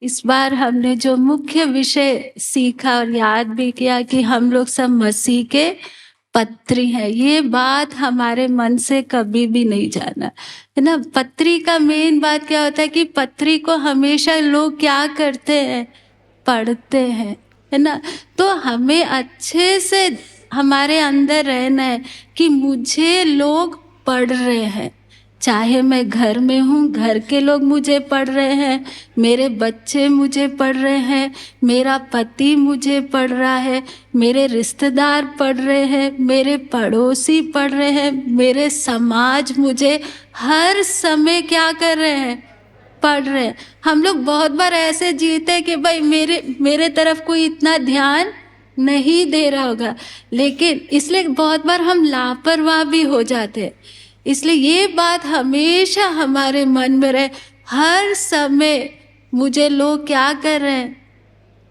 इस बार हमने जो मुख्य विषय सीखा और याद भी किया कि हम लोग सब मसीह के पत्री है, ये बात हमारे मन से कभी भी नहीं जाना है ना। पत्री का मेन बात क्या होता है कि पत्री को हमेशा लोग क्या करते हैं, पढ़ते हैं, है ना। तो हमें अच्छे से हमारे अंदर रहना है कि मुझे लोग पढ़ रहे हैं, चाहे मैं घर में हूँ, घर के लोग मुझे पढ़ रहे हैं, मेरे बच्चे मुझे पढ़ रहे हैं, मेरा पति मुझे पढ़ रहा है, मेरे रिश्तेदार पढ़ रहे हैं, मेरे पड़ोसी पढ़ रहे हैं, मेरे समाज मुझे हर समय क्या कर रहे हैं, पढ़ रहे हैं। हम लोग बहुत बार ऐसे जीते हैं कि भाई मेरे तरफ कोई इतना ध्यान नहीं दे रहा होगा, लेकिन इसलिए बहुत बार हम लापरवाह भी हो जाते हैं। इसलिए ये बात हमेशा हमारे मन में रहे, हर समय मुझे लोग क्या कर रहे हैं,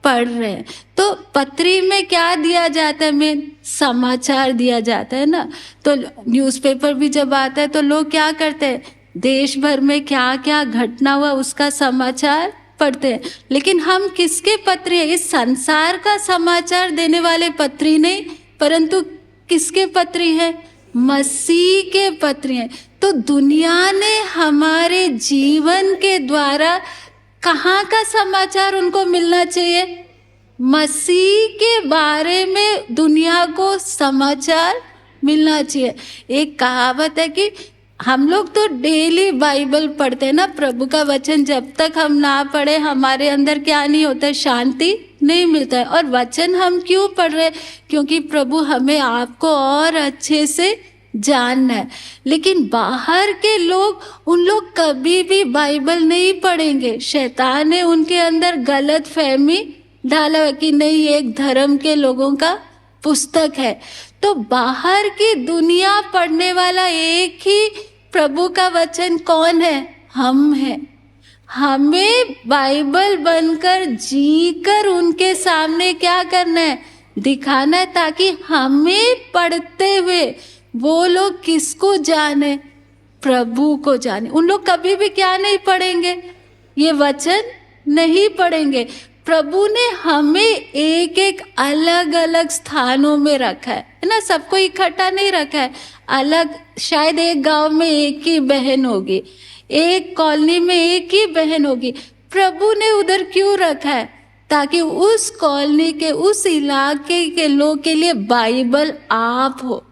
पढ़ रहे हैं। तो पत्री में क्या दिया जाता है, में समाचार दिया जाता है ना। तो न्यूज़पेपर भी जब आता है तो लोग क्या करते हैं, देश भर में क्या क्या घटना हुआ उसका समाचार पढ़ते हैं। लेकिन हम किसके पत्री है, इस संसार का समाचार देने वाले पत्री नहीं, परंतु किसके पत्री है, मसीह के पत्र हैं। तो दुनिया ने हमारे जीवन के द्वारा कहाँ का समाचार उनको मिलना चाहिए, मसीह के बारे में दुनिया को समाचार मिलना चाहिए। एक कहावत है कि हम लोग तो डेली बाइबल पढ़ते हैं ना, प्रभु का वचन जब तक हम ना पढ़े हमारे अंदर क्या नहीं होता है, शांति नहीं मिलता है। और वचन हम क्यों पढ़ रहे हैं, क्योंकि प्रभु हमें आपको और अच्छे से जानना है। लेकिन बाहर के लोग, उन लोग कभी भी बाइबल नहीं पढ़ेंगे। शैतान ने उनके अंदर गलत फहमी डाला है कि नहीं, एक धर्म के लोगों का पुस्तक है। तो बाहर की दुनिया पढ़ने वाला एक ही प्रभु का वचन कौन है, हम हैं। हमें बाइबल बनकर जीकर उनके सामने क्या करना है, दिखाना है, ताकि हमें पढ़ते हुए वो लोग किसको जाने, प्रभु को जाने। उन लोग कभी भी क्या नहीं पढ़ेंगे, ये वचन नहीं पढ़ेंगे। प्रभु ने हमें एक एक अलग अलग स्थानों में रखा है ना, सबको इकट्ठा नहीं रखा है। अलग, शायद एक गांव में एक ही बहन होगी, एक कॉलोनी में एक ही बहन होगी। प्रभु ने उधर क्यों रखा है, ताकि उस कॉलोनी के, उस इलाके के लोग के लिए बाइबल आप हो।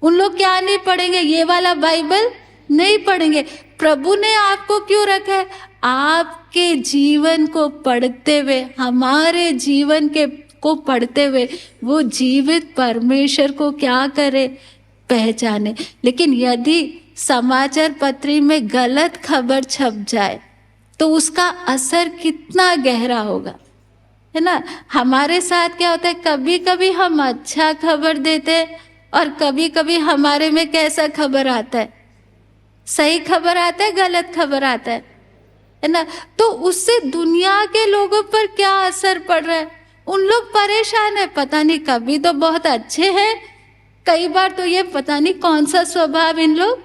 उन लोग क्या नहीं पढ़ेंगे, ये वाला बाइबल नहीं पढ़ेंगे। प्रभु ने आपको क्यों रखा है, आपके जीवन को पढ़ते हुए, हमारे जीवन के को पढ़ते हुए वो जीवित परमेश्वर को क्या करे, पहचाने। लेकिन यदि समाचार पत्री में गलत खबर छप जाए तो उसका असर कितना गहरा होगा, है ना। हमारे साथ क्या होता है, कभी कभी हम अच्छा खबर देते हैं और कभी कभी हमारे में कैसा खबर आता है, सही खबर आता है, गलत खबर आता है ना। तो उससे दुनिया के लोगों पर क्या असर पड़ रहा है, उन लोग परेशान है। पता नहीं, कभी तो बहुत अच्छे हैं, कई बार तो ये पता नहीं कौन सा स्वभाव इन लोग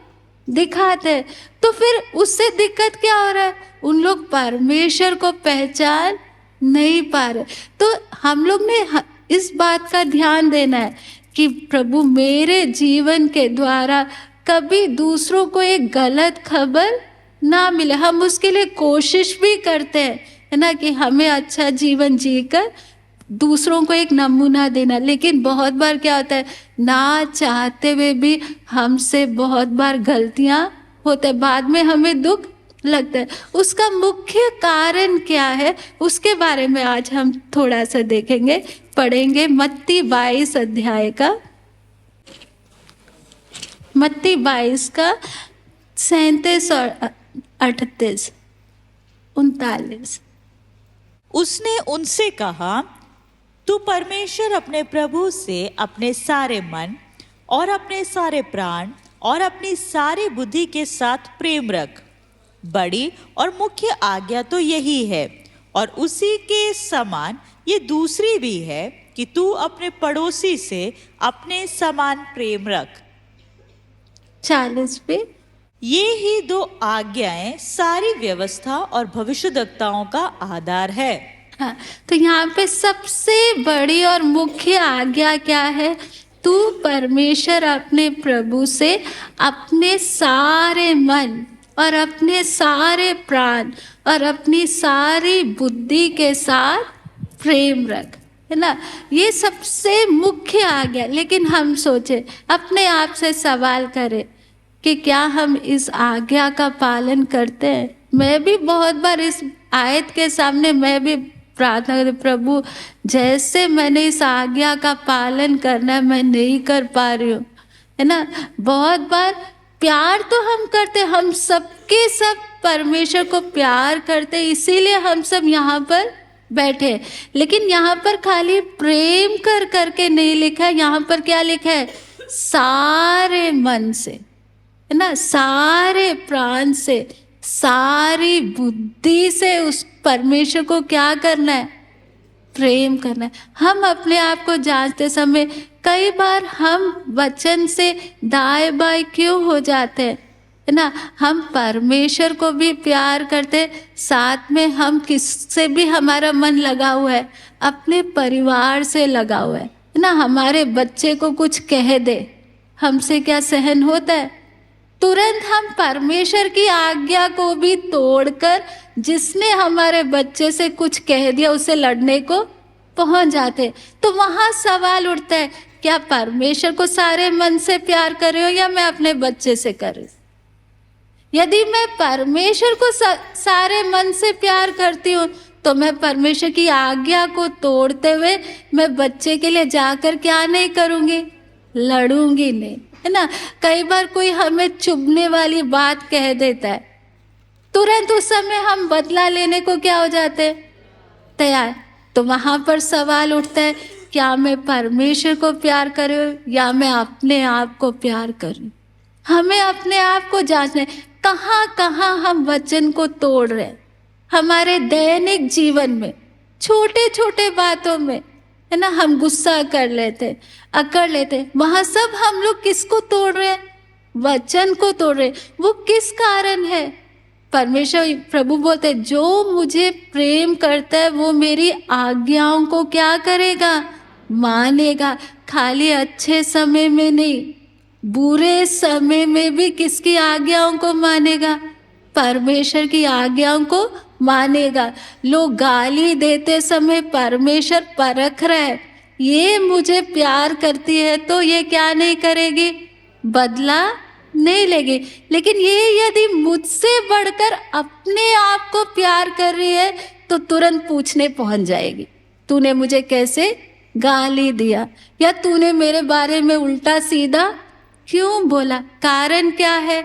दिखाते हैं। तो फिर उससे दिक्कत क्या हो रहा है, उन लोग परमेश्वर को पहचान नहीं पा रहे। तो हम लोग ने इस बात का ध्यान देना है कि प्रभु मेरे जीवन के द्वारा कभी दूसरों को एक गलत खबर ना मिले। हम उसके लिए कोशिश भी करते हैं, है ना, कि हमें अच्छा जीवन जीकर दूसरों को एक नमूना देना। लेकिन बहुत बार क्या होता है, ना चाहते हुए भी हमसे बहुत बार गलतियां होते हैं, बाद में हमें दुख लगता है। उसका मुख्य कारण क्या है, उसके बारे में आज हम थोड़ा सा देखेंगे, पढ़ेंगे। मत्ती 22 अध्याय का, मत्ती 22 का 37 और 38 39। उसने उनसे कहा, तू परमेश्वर अपने प्रभु से अपने सारे मन और अपने सारे प्राण और अपनी सारी बुद्धि के साथ प्रेम रख। बड़ी और मुख्य आज्ञा तो यही है, और उसी के समान ये दूसरी भी है कि तू अपने पड़ोसी से अपने समान प्रेम रख। 40 पे, ये ही दो आज्ञाएं सारी व्यवस्था और भविष्यद्वक्ताओं का आधार है। हाँ, तो यहाँ पे सबसे बड़ी और मुख्य आज्ञा क्या है? तू परमेश्वर अपने प्रभु से अपने सारे मन और अपने सारे प्राण और अपनी सारी बुद्धि के साथ प्रेम रख, है ना। ये सबसे मुख्य आज्ञा। लेकिन हम सोचे, अपने आप से सवाल करें कि क्या हम इस आज्ञा का पालन करते हैं? मैं भी बहुत बार इस आयत के सामने मैं भी प्रार्थना करती, प्रभु जैसे मैंने इस आज्ञा का पालन करना है मैं नहीं कर पा रही हूँ, है ना। बहुत बार प्यार तो हम करते, हम सबके सब परमेश्वर को प्यार करते, इसीलिए हम सब यहाँ पर बैठे। लेकिन यहाँ पर खाली प्रेम कर करके नहीं लिखा है, यहाँ पर क्या लिखा है? सारे मन से, है ना, सारे प्राण से, सारी बुद्धि से उस परमेश्वर को क्या करना है? प्रेम करना है। हम अपने आप को जांचते समय कई बार हम वचन से दाएं बाएं क्यों हो जाते हैं, है ना। हम परमेश्वर को भी प्यार करते, साथ में हम किससे भी हमारा मन लगा हुआ है? अपने परिवार से लगा हुआ है ना। हमारे बच्चे को कुछ कह दे, हमसे क्या सहन होता है? तुरंत हम परमेश्वर की आज्ञा को भी तोड़कर जिसने हमारे बच्चे से कुछ कह दिया उससे लड़ने को पहुंच जाते। तो वहां सवाल उठता है, क्या परमेश्वर को सारे मन से प्यार कर रहे हो या मैं अपने बच्चे से कर रही हूं? यदि मैं परमेश्वर को सारे मन से प्यार करती हूँ तो मैं परमेश्वर की आज्ञा को तोड़ते हुए मैं बच्चे के लिए जाकर क्या नहीं करूंगी? लड़ूंगी नहीं, है ना। कई बार कोई हमें चुभने वाली बात कह देता है, तुरंत उस समय हम बदला लेने को क्या हो जाते हैं? तैयार। तो वहां पर सवाल उठता है, क्या मैं परमेश्वर को प्यार करूं या मैं अपने आप को प्यार करूं? हमें अपने आप को जांचना है, कहाँ कहाँ हम वचन को तोड़ रहे हैं हमारे दैनिक जीवन में, छोटे छोटे बातों में, है ना। हम गुस्सा कर लेते, अकड़ लेते, वहां सब हम लोग किसको तोड़ रहे हैं? वचन को तोड़ रहे। वो किस कारण है? परमेश्वर प्रभु बोलते, जो मुझे प्रेम करता है वो मेरी आज्ञाओं को क्या करेगा? मानेगा। खाली अच्छे समय में नहीं, बुरे समय में भी किसकी आज्ञाओं को मानेगा? परमेश्वर की आज्ञाओं को मानेगा। लोग गाली देते समय परमेश्वर परख रहा है, ये मुझे प्यार करती है तो ये क्या नहीं करेगी? बदला नहीं लेगी। लेकिन ये यदि मुझसे बढ़कर अपने आप को प्यार कर रही है तो तुरंत पूछने पहुंच जाएगी, तूने मुझे कैसे गाली दिया, या तूने मेरे बारे में उल्टा सीधा क्यों बोला? कारण क्या है?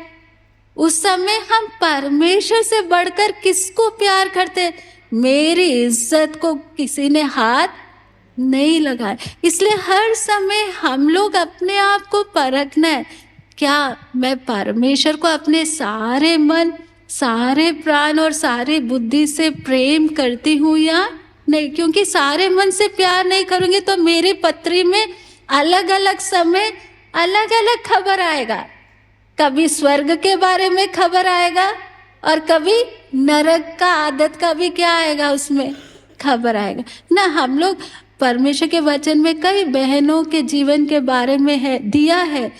उस समय हम परमेश्वर से बढ़कर किसको प्यार करते? मेरी इज्जत को किसी ने हाथ नहीं लगाया। इसलिए हर समय हम लोग अपने आप को परखना है, क्या मैं परमेश्वर को अपने सारे मन, सारे प्राण और सारी बुद्धि से प्रेम करती हूँ या नहीं? क्योंकि सारे मन से प्यार नहीं करूँगी तो मेरी पत्री में अलग अलग समय अलग अलग खबर आएगा। कभी स्वर्ग के बारे में खबर आएगा और कभी नरक का आदत का भी क्या आएगा, उसमें खबर आएगा ना। हम लोग परमेश्वर के वचन में कई बहनों के जीवन के बारे में है दिया है,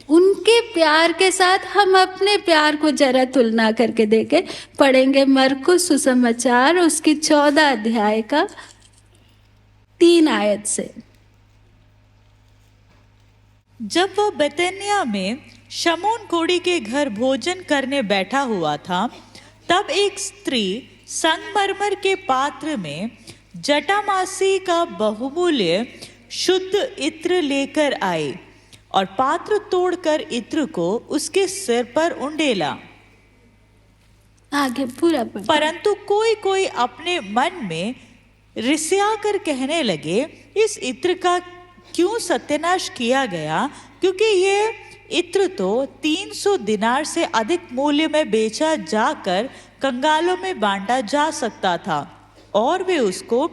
उनके प्यार के साथ हम अपने प्यार को जरा तुलना करके देखें। पढ़ेंगे मरकुस सुसमाचार उसकी 14 अध्याय का 3 आयत से। जब वह बेतनिया में शमून कोढ़ी के घर भोजन करने बैठा हुआ था, तब एक स्त्री संगमरमर के पात्र में जटामासी का बहुमूल्य शुद्ध इत्र लेकर आई और पात्र तोड़कर इत्र को उसके सिर पर उंडेला। आगे पूरा पढ़। परंतु कोई कोई अपने मन में रिसिया कर कहने लगे, इस इत्र का क्यों सत्यानाश किया गया, क्योंकि ये इत्र तो 300 दिनार से अधिक मूल्य में बेचा जाकर कंगालों में बांटा जा सकता था। और वे उसको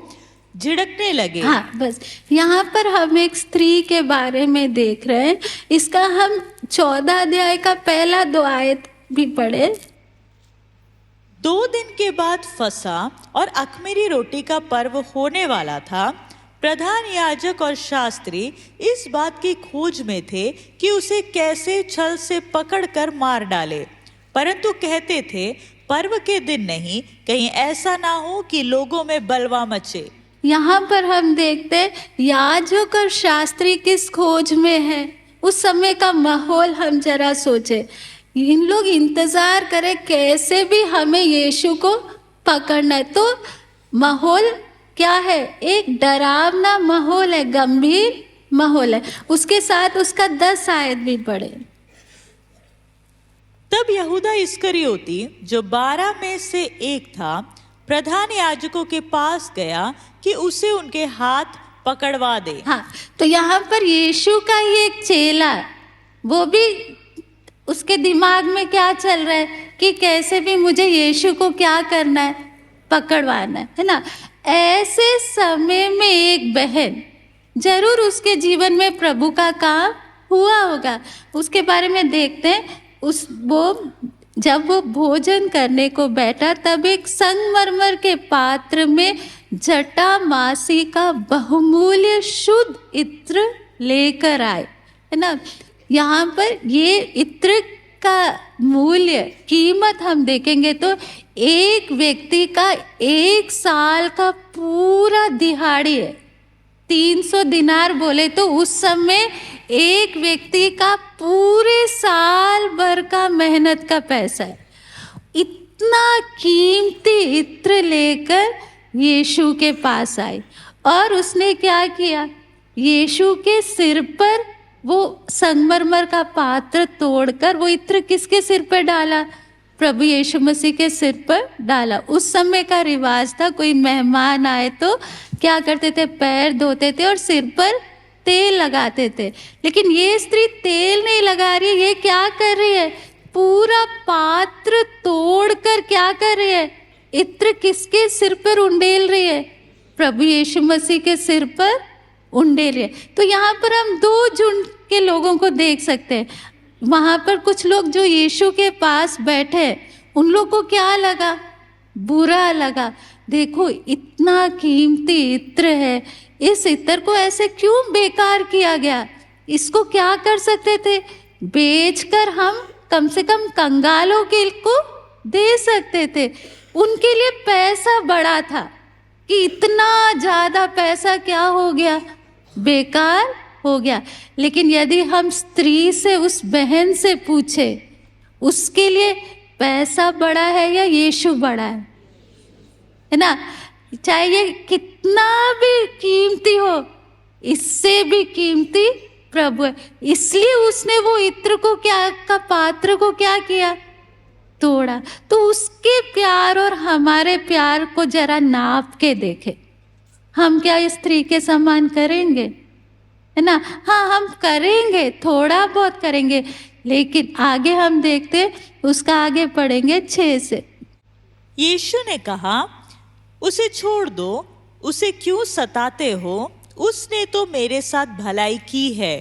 झिड़कने लगे। हाँ, बस यहाँ पर हम एक स्त्री के बारे में देख रहे हैं। इसका हम 14 अध्याय का पहला 2 आयत भी पढ़े। 2 दिन के बाद फसह और अख़मीरी रोटी का पर्व होने वाला था। प्रधान याजक और शास्त्री इस बात की खोज में थे कि उसे कैसे छल से पकड़कर मार डाले, परंतु कहते थे, पर्व के दिन नहीं, कहीं ऐसा ना हो कि लोगों में बलवा मचे। यहाँ पर हम देखते हैं याजक और शास्त्री किस खोज में है। उस समय का माहौल हम जरा सोचे, इन लोग इंतजार करे कैसे भी हमें यीशु को पकड़ना है। तो माहौल क्या है? एक डरावना माहौल है, गंभीर माहौल है। उसके साथ उसका 10 आयत भी पढ़े। तब यहूदा इस्करियोती जो 12 में से एक था, प्रधान याजकों के पास गया कि उसे उनके हाथ पकड़वा दे। हाँ, तो यहाँ पर यीशु का ही एक चेला, वो भी उसके दिमाग में क्या चल रहा है कि कैसे भी मुझे यीशु को क्या करना है, पकड़वाना है ना। ऐसे समय में एक बहन, जरूर उसके जीवन में प्रभु का काम हुआ होगा, उसके बारे में देखते हैं। जब वो भोजन करने को बैठा, तब एक संगमरमर के पात्र में जटामासी का बहुमूल्य शुद्ध इत्र लेकर आए, है ना। यहाँ पर ये इत्र का मूल्य, कीमत हम देखेंगे तो एक व्यक्ति का 1 साल का पूरा दिहाड़ी है। 300 दिनार बोले तो उस समय एक व्यक्ति का पूरे साल भर का मेहनत का पैसा है। इतना कीमती इत्र लेकर यीशु के पास आई और उसने क्या किया, यीशु के सिर पर वो संगमरमर का पात्र तोड़कर वो इत्र किसके सिर पर डाला? प्रभु यीशु मसीह के सिर पर डाला। उस समय का रिवाज था, कोई मेहमान आए तो क्या करते थे, पैर धोते थे और सिर पर तेल लगाते थे। लेकिन ये स्त्री तेल नहीं लगा रही है, ये क्या कर रही है, पूरा पात्र तोड़कर क्या कर रही है, इत्र किसके सिर पर उंडेल रही है? प्रभु यीशु मसीह के सिर पर उंडेल रही है। तो यहाँ पर हम 2 झुंड के लोगों को देख सकते हैं। वहाँ पर कुछ लोग जो यीशु के पास बैठे, उन लोग को क्या लगा, बुरा लगा। देखो इतना कीमती इत्र है, इस इत्र को ऐसे क्यों बेकार किया गया? इसको क्या कर सकते थे, बेचकर हम कम से कम कंगालों के को दे सकते थे। उनके लिए पैसा बड़ा था कि इतना ज़्यादा पैसा क्या हो गया, बेकार हो गया। लेकिन यदि हम स्त्री से, उस बहन से पूछे, उसके लिए पैसा बड़ा है या यीशु बड़ा है ना। चाहे ये कितना भी कीमती हो, इससे भी कीमती प्रभु है। इसलिए उसने वो इत्र को क्या का पात्र को क्या किया, तोड़ा। तो उसके प्यार और हमारे प्यार को जरा नाप के देखे। हम क्या इस स्त्री के समान करेंगे, है ना? हाँ, हम करेंगे, थोड़ा बहुत करेंगे। लेकिन आगे हम देखते, उसका आगे पढ़ेंगे 6 से। यीशु ने कहा, उसे छोड़ दो, उसे क्यों सताते हो? उसने तो मेरे साथ भलाई की है।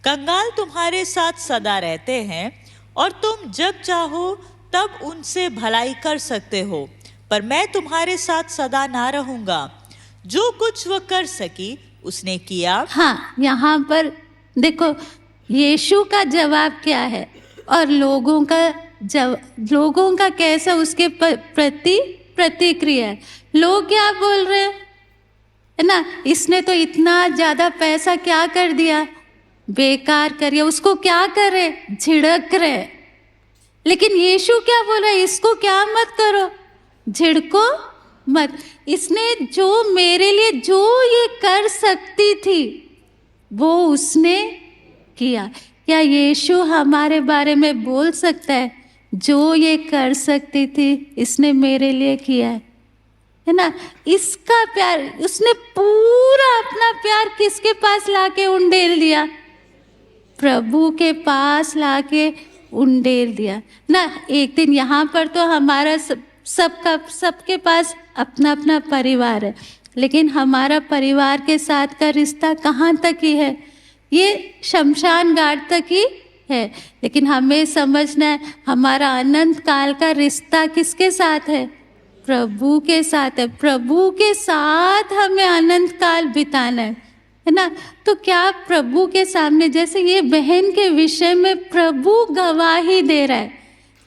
कंगाल तुम्हारे साथ सदा रहते हैं और तुम जब चाहो तब उनसे भलाई कर सकते हो, पर मैं तुम्हारे साथ सदा ना रहूंगा। जो कुछ वह कर सकी उसने किया। हाँ, यहाँ पर देखो यीशु का जवाब क्या है और लोगों का कैसा उसके प्रति प्रतिक्रिया है। लोग क्या बोल रहे हैं, है ना, इसने तो इतना ज्यादा पैसा क्या कर दिया, बेकार करिए। उसको क्या करे, झिड़क रहे। लेकिन यीशु क्या बोल रहा है, इसको क्या मत करो, झिड़को मत। इसने जो मेरे लिए जो ये कर सकती थी वो उसने किया। क्या यीशु हमारे बारे में बोल सकता है, जो ये कर सकती थी इसने मेरे लिए किया है ना? इसका प्यार, उसने पूरा अपना प्यार किसके पास लाके उंडेल दिया, प्रभु के पास लाके उंडेल दिया ना। एक दिन यहाँ पर तो हमारा सबके पास अपना अपना परिवार है, लेकिन हमारा परिवार के साथ का रिश्ता कहाँ तक ही है, ये शमशान घाट तक ही है, लेकिन हमें समझना है हमारा अनंत काल का रिश्ता किसके साथ है? प्रभु के साथ है। प्रभु के साथ हमें अनंत काल बिताना है ना। तो क्या प्रभु के सामने, जैसे ये बहन के विषय में प्रभु गवाही दे रहा है,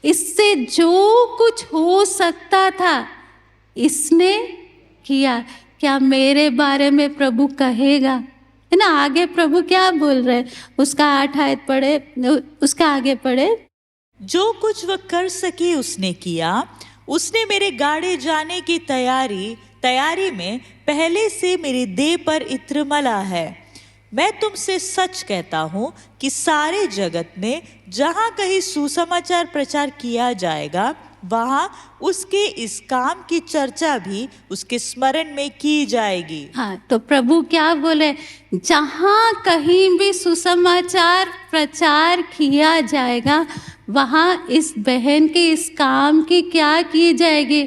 इससे जो कुछ हो सकता था इसने किया। क्या मेरे बारे में प्रभु कहेगा? है ना, आगे प्रभु क्या बोल रहे हैं, उसका 8 आयत पढ़े, उसका आगे पढ़े। जो कुछ वह कर सकी उसने किया, उसने मेरे गाड़े जाने की तैयारी में पहले से मेरी देह पर इत्र मला है। मैं तुमसे सच कहता हूँ कि सारे जगत में जहाँ कहीं सुसमाचार प्रचार किया जाएगा, वहाँ उसके इस काम की चर्चा भी उसके स्मरण में की जाएगी। हाँ, तो प्रभु क्या बोले, जहाँ कहीं भी सुसमाचार प्रचार किया जाएगा वहाँ इस बहन के इस काम की क्या की जाएगी?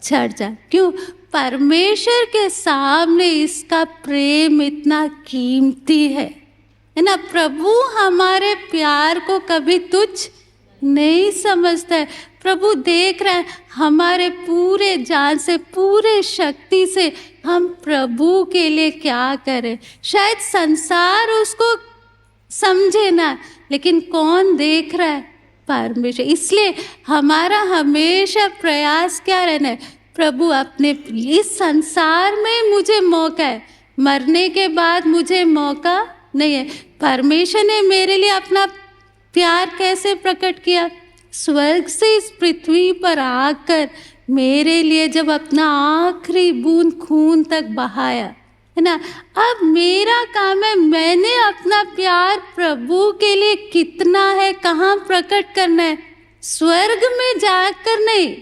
चर्चा। क्यों? परमेश्वर के सामने इसका प्रेम इतना कीमती है ना। प्रभु हमारे प्यार को कभी तुच्छ नहीं समझता है। प्रभु देख रहे हैं हमारे पूरे जान से, पूरे शक्ति से हम प्रभु के लिए क्या करें। शायद संसार उसको समझे ना, लेकिन कौन देख रहा है? परमेश्वर। इसलिए हमारा हमेशा प्रयास क्या रहना है, प्रभु अपने इस संसार में मुझे मौका है, मरने के बाद मुझे मौका नहीं है। परमेश्वर ने मेरे लिए अपना प्यार कैसे प्रकट किया? स्वर्ग से इस पृथ्वी पर आकर मेरे लिए जब अपना आखिरी बूंद खून तक बहाया, है ना। अब मेरा काम है, मैंने अपना प्यार प्रभु के लिए कितना है, कहाँ प्रकट करना है? स्वर्ग में जाकर नहीं,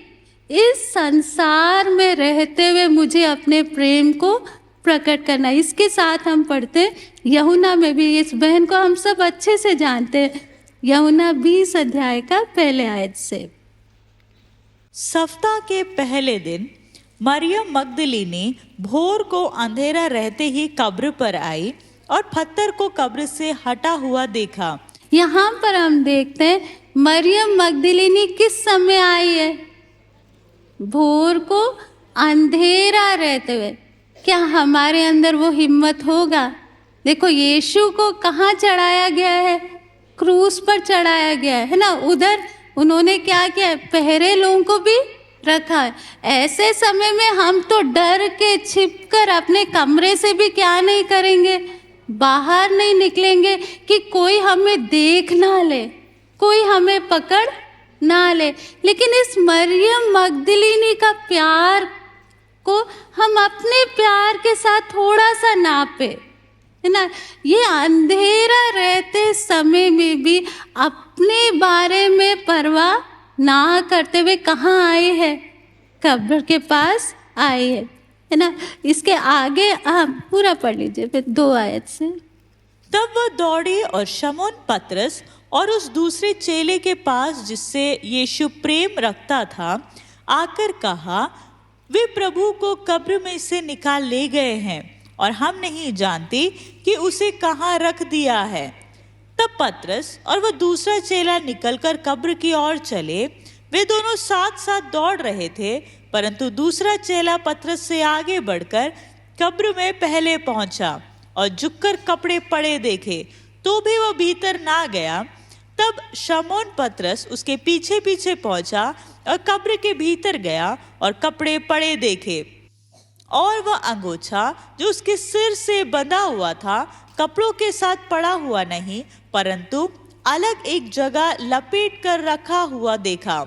इस संसार में रहते हुए मुझे अपने प्रेम को प्रकट करना है। इसके साथ हम पढ़ते हैं यूहन्ना में भी, इस बहन को हम सब अच्छे से जानते हैं, यूहन्ना 20 अध्याय का पहले आयत से। सप्ताह के पहले दिन मरियम मगदलीनी भोर को अंधेरा रहते ही कब्र पर आई और पत्थर को कब्र से हटा हुआ देखा। यहाँ पर हम देखते हैं मरियम मगदलीनी किस समय आई है? भोर को अंधेरा रहते हुए। क्या हमारे अंदर वो हिम्मत होगा? देखो, यीशु को कहाँ चढ़ाया गया है? क्रूस पर चढ़ाया गया है ना। उधर उन्होंने क्या किया? पहरे लोगों को भी रखा है। ऐसे समय में हम तो डर के छिपकर अपने कमरे से भी क्या नहीं करेंगे, बाहर नहीं निकलेंगे कि कोई हमें देख ना ले, कोई हमें पकड़ ना ले। लेकिन इस मरियम मगदलीनी का प्यार को हम अपने प्यार के साथ थोड़ा सा नापे, है ना। ये अंधेरा रहते समय में भी अपने बारे में परवाह ना करते हुए कहाँ आए हैं? कब्र के पास आए हैं, है ना। इसके आगे हम पूरा पढ़ लीजिए फिर 2 आयत से। तब वह दौड़ी और शमौन पतरस और उस दूसरे चेले के पास जिससे यीशु प्रेम रखता था आकर कहा, वे प्रभु को कब्र में से निकाल ले गए हैं और हम नहीं जानते कि उसे कहाँ रख दिया है। तब पतरस और वह दूसरा चेला निकलकर कब्र की ओर चले। वे दोनों साथ साथ दौड़ रहे थे, परंतु दूसरा चेला पतरस से आगे बढ़कर कब्र में पहले पहुंचा और झुककर कपड़े पड़े देखे, तो भी वह भीतर ना गया। तब शमौन पतरस उसके पीछे पीछे पहुंचा और कब्र के भीतर गया और कपड़े पड़े देखे, और वह अंगोछा जो उसके सिर से बंधा हुआ था कपड़ों के साथ पड़ा हुआ नहीं, परंतु अलग एक जगह लपेट कर रखा हुआ देखा।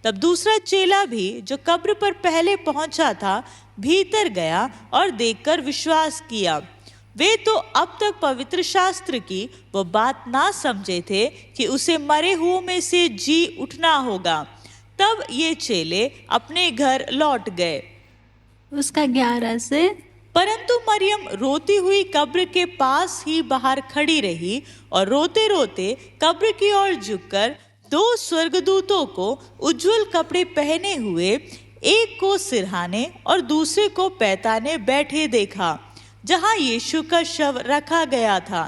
तब दूसरा चेला भी जो कब्र पर पहले पहुंचा था भीतर गया और देखकर विश्वास किया। वे तो अब तक पवित्र शास्त्र की वो बात ना समझे थे कि उसे मरे हुओं में से जी उठना होगा। तब ये चेले अपने घर लौट गए। उसका 11 से। परंतु मरियम रोती हुई कब्र के पास ही बाहर खड़ी रही और रोते रोते कब्र की ओर झुककर 2 स्वर्गदूतों को उज्जवल कपड़े पहने हुए, एक को सिरहाने और दूसरे को पैताने बैठे देखा, जहां यीशु का शव रखा गया था।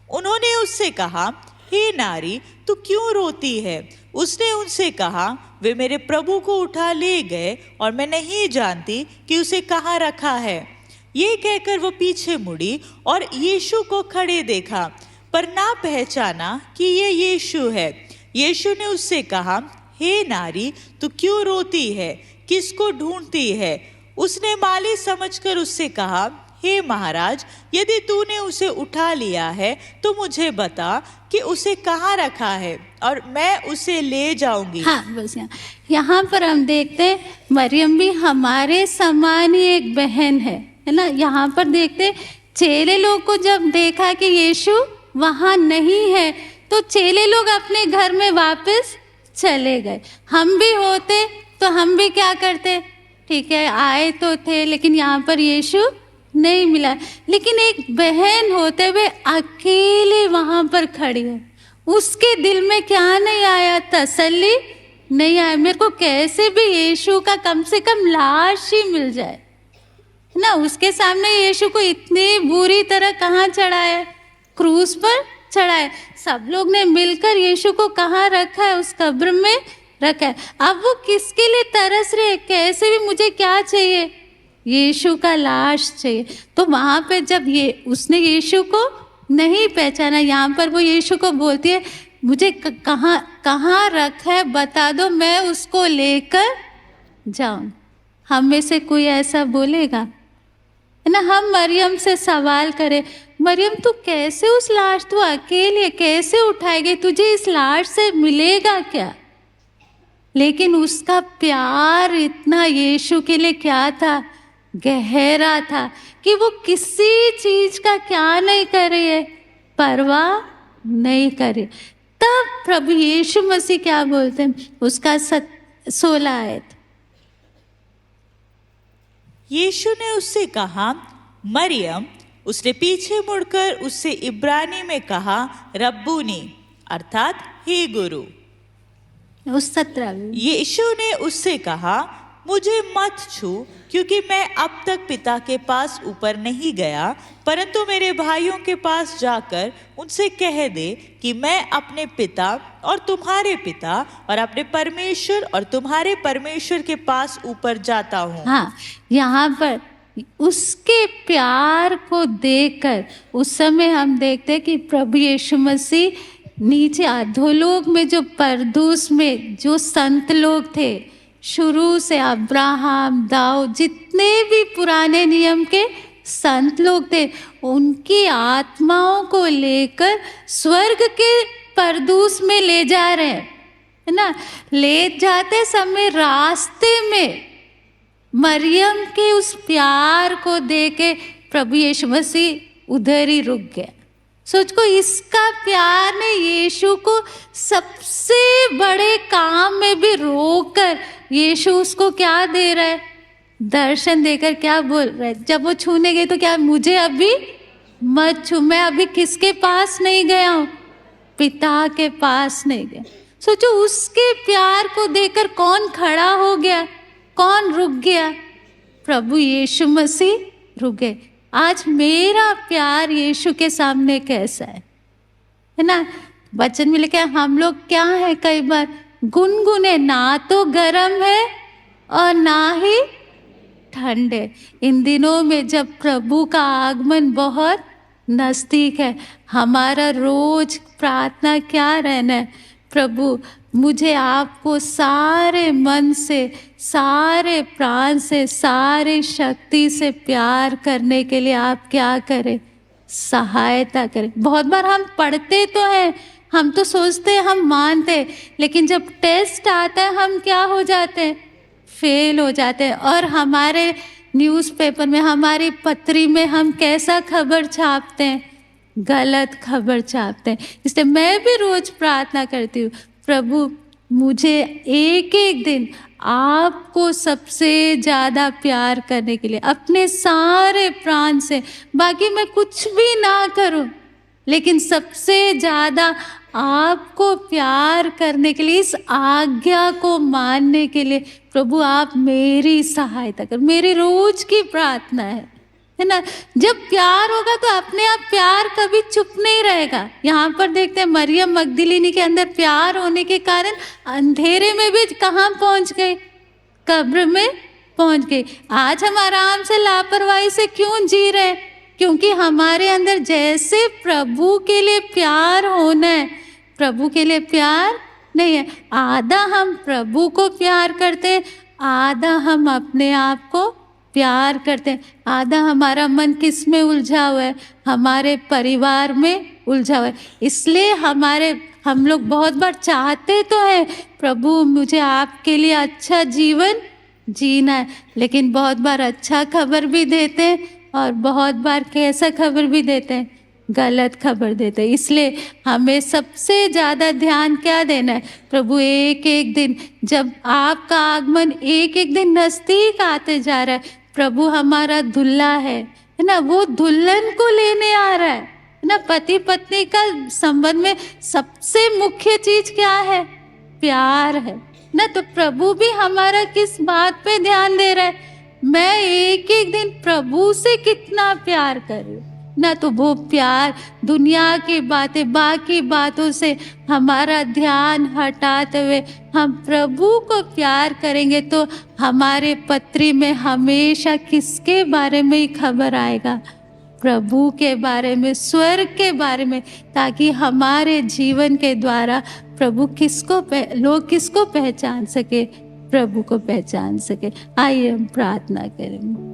उन्होंने उससे कहा, हे नारी, तू क्यों रोती है? उसने उनसे कहा, वे मेरे प्रभु को उठा ले गए और मैं नहीं जानती कि उसे कहाँ रखा है। ये कहकर वो पीछे मुड़ी और यीशु को खड़े देखा, पर ना पहचाना कि ये यीशु है। यीशु ने उससे कहा, हे नारी, तू क्यों रोती है? किसको ढूंढती है? उसने माली समझकर उससे कहा, हे महाराज, यदि तूने उसे उठा लिया है तो मुझे बता कि उसे कहाँ रखा है और मैं उसे ले जाऊंगी। हाँ, बस यहाँ पर हम देखते हैं मरियम भी हमारे समान ही एक बहन है ना। यहाँ पर देखते चेले लोग को जब देखा कि यीशु वहाँ नहीं है तो चेले लोग अपने घर में वापस चले गए। हम भी होते तो हम भी क्या करते? ठीक है, आए तो थे लेकिन यहाँ पर यीशु नहीं मिला, लेकिन एक बहन होते हुए अकेले वहां पर खड़ी है। उसके दिल में क्या नहीं आया? तसल्ली नहीं आया, मेरे को कैसे भी यीशु का कम से कम लाश ही मिल जाए ना। उसके सामने यीशु को इतनी बुरी तरह कहाँ चढ़ाया? क्रूस पर चढ़ाया। सब लोग ने मिलकर यीशु को कहाँ रखा है? उस कब्र में रखा है। अब वो किसके लिए तरस रहे? कैसे भी मुझे क्या चाहिए? यीशु का लाश चाहिए। तो वहां पे जब उसने यीशु को नहीं पहचाना, यहाँ पर वो यीशु को बोलती है, मुझे कहाँ रखा है बता दो, मैं उसको लेकर जाऊं। हम में से कोई ऐसा बोलेगा है ना? हम मरियम से सवाल करें, मरियम तू कैसे उस लाश, तू अकेले कैसे उठाएगी? तुझे इस लाश से मिलेगा क्या? लेकिन उसका प्यार इतना यीशु के लिए क्या था? गहरा था कि वो किसी चीज का क्या नहीं करे, परवाह नहीं करे। तब प्रभु यीशु मसीह क्या बोलते हैं? उसका 16 आयत, यीशु ने उससे कहा, मरियम। उसने पीछे मुड़कर उससे इब्रानी में कहा, रब्बूनी, अर्थात हे गुरु। उस 17 यीशु ने उससे कहा, मुझे मत छू, क्योंकि मैं अब तक पिता के पास ऊपर नहीं गया, परंतु मेरे भाइयों के पास जाकर उनसे कह दे कि मैं अपने पिता और तुम्हारे पिता और अपने परमेश्वर और तुम्हारे परमेश्वर के पास ऊपर जाता हूँ। हाँ, यहाँ पर उसके प्यार को देखकर उस समय हम देखते हैं कि प्रभु यीशु मसीह नीचे अधोलोक में जो परदूस में जो संत लोग थे, शुरू से अब्राहम, दाऊद, जितने भी पुराने नियम के संत लोग थे, उनकी आत्माओं को लेकर स्वर्ग के परदूस में ले जा रहे हैं, है ना। ले जाते समय रास्ते में मरियम के उस प्यार को देके प्रभु यीशु मसीह उधर ही रुक गया। सोच को, इसका प्यार ने यीशु को सबसे बड़े काम में भी रोककर यीशु उसको क्या दे रहा है? दर्शन देकर क्या बोल रहा है? जब वो छूने गए तो क्या, मुझे अभी मत छू, मैं अभी किसके पास नहीं गया हूँ? पिता के पास नहीं गया। सोचो, उसके प्यार को देखकर कौन खड़ा हो गया? कौन रुक गया? प्रभु यीशु मसीह रुक गए। आज मेरा प्यार यीशु के सामने कैसा है ना? वचन में लिखा है, हम लोग क्या है, कई बार गुनगुने, ना तो गर्म है और ना ही ठंडे। इन दिनों में जब प्रभु का आगमन बहुत नजदीक है, हमारा रोज प्रार्थना क्या रहना है? प्रभु, मुझे आपको सारे मन से, सारे प्राण से, सारे शक्ति से प्यार करने के लिए आप क्या करें? सहायता करें। बहुत बार हम पढ़ते तो हैं, हम तो सोचते हैं, हम मानते हैं, लेकिन जब टेस्ट आता है हम क्या हो जाते हैं? फेल हो जाते हैं। और हमारे न्यूज़पेपर में, हमारी पत्री में हम कैसा खबर छापते हैं? गलत खबर छापते हैं। इसलिए मैं भी रोज प्रार्थना करती हूँ, प्रभु मुझे एक एक दिन आपको सबसे ज़्यादा प्यार करने के लिए, अपने सारे प्राण से, बाकी मैं कुछ भी ना करूं, लेकिन सबसे ज़्यादा आपको प्यार करने के लिए, इस आज्ञा को मानने के लिए प्रभु आप मेरी सहायता कर। मेरी रोज की प्रार्थना है है ना। जब प्यार होगा तो अपने आप प्यार कभी चुप नहीं रहेगा। यहाँ पर देखते हैं मरियम मगदलिनी के अंदर प्यार होने के कारण अंधेरे में भी कहाँ पहुँच गए, कब्र में पहुँच गए। आज हम आराम से लापरवाही से क्यों जी रहे हैं? क्योंकि हमारे अंदर जैसे प्रभु के लिए प्यार होना है, प्रभु के लिए प्यार नहीं है। आधा हम प्रभु को प्यार करते हैं, आधा हम अपने आप को प्यार करते हैं। आधा हमारा मन किस में उलझा हुआ है, हमारे परिवार में उलझा हुआ है। इसलिए हम लोग बहुत बार चाहते तो है प्रभु मुझे आपके लिए अच्छा जीवन जीना है, लेकिन बहुत बार अच्छा खबर भी देते हैं और बहुत बार कैसा खबर भी देते हैं, गलत खबर देते हैं। इसलिए हमें सबसे ज़्यादा ध्यान क्या देना है? प्रभु एक एक दिन, जब आपका आगमन एक एक दिन नज़दीक आते जा रहा है, प्रभु हमारा दुल्हा है ना, वो दुल्हन को लेने आ रहा है ना। पति पत्नी का संबंध में सबसे मुख्य चीज क्या है? प्यार है ना। तो प्रभु भी हमारा किस बात पे ध्यान दे रहा है? मैं एक एक दिन प्रभु से कितना प्यार कर रही हूँ ना। तो वो प्यार दुनिया की बातें, बाकी बातों से हमारा ध्यान हटाते हुए हम प्रभु को प्यार करेंगे तो हमारे पत्री में हमेशा किसके बारे में ही खबर आएगा? प्रभु के बारे में, स्वर्ग के बारे में, ताकि हमारे जीवन के द्वारा प्रभु लोग किसको पहचान सके? प्रभु को पहचान सके। आइए हम प्रार्थना करें।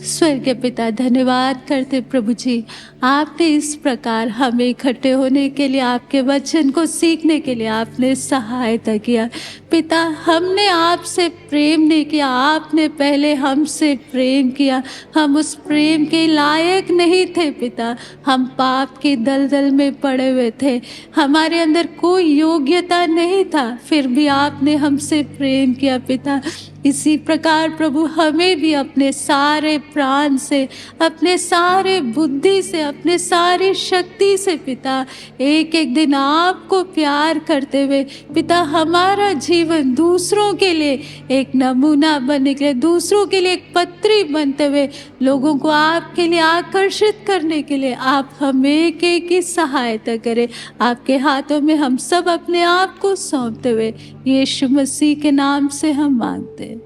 स्वर्गीय पिता, धन्यवाद करते प्रभु जी, आपने इस प्रकार हमें इकट्ठे होने के लिए, आपके वचन को सीखने के लिए आपने सहायता किया। पिता, हमने आपसे प्रेम नहीं किया, आपने पहले हमसे प्रेम किया। हम उस प्रेम के लायक नहीं थे पिता, हम पाप के दलदल में पड़े हुए थे, हमारे अंदर कोई योग्यता नहीं था, फिर भी आपने हमसे प्रेम किया पिता। इसी प्रकार प्रभु हमें भी अपने सारे प्राण से, अपने सारे बुद्धि से, अपने सारी शक्ति से पिता एक एक दिन आपको प्यार करते हुए पिता हमारा जीवन दूसरों के लिए एक नमूना बनने के लिए, दूसरों के लिए एक पत्री बनते हुए लोगों को आपके लिए आकर्षित करने के लिए आप हमें एक एक की सहायता करें। आपके हाथों में हम सब अपने आप को सौंपते हुए यीशु मसीह के नाम से हम मांगते हैं।